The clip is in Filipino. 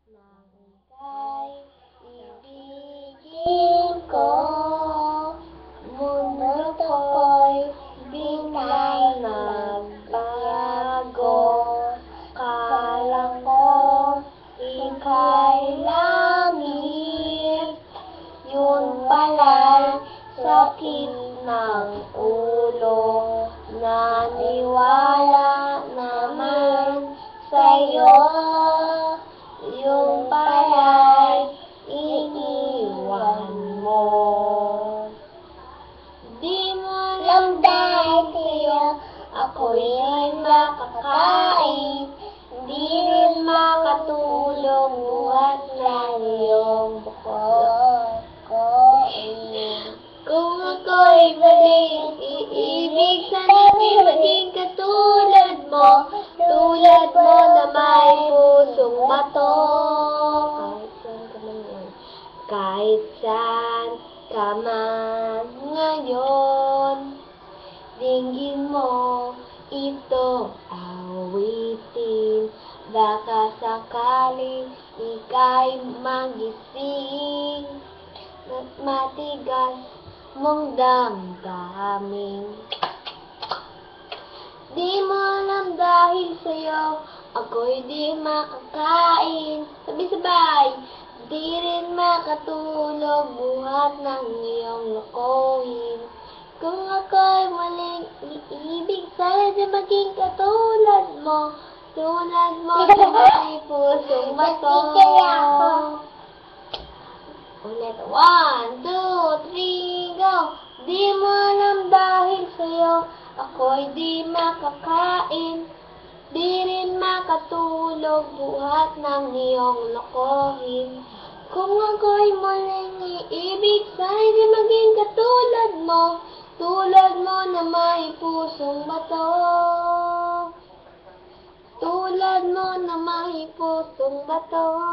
Nang ika'y ibigin ko, mundo ko'y biglang nagbago. Kala ko ika'y langit, yun pala'y sakit ng ulo. Naniwala naman sa'yo, yung pala'y iniwan mo. Di mo alam dahil sa'yo ako'y makakain, di rin makatulog buhat ng iyong buko'y. Kung ako'y maling iibig, sana'y maging katulad mo, tulad mo na may pusong bato. Kahit saan ka man ngayon, dinggin mo ito awitin. Baka sakaling ika'y magising at matigas mong damdamin. Di mo alam dahil sa'yo ako'y di makakain. Sabay-sabay, di rin makatulog buhat ng iyong lokohin. Kung ako'y maling iibig, sana di maging katulad mo, tulad mo na may pusong bato. Ulit, 1, 2, 3, go! Di mo alam dahil sa'yo ako'y di makakain, di rin makatulog buhat ng iyong lokohin. Kung ako'y muling iibig, sana'y di maging katulad mo, tulad mo na may pusong bato. Tulad mo na may pusong bato.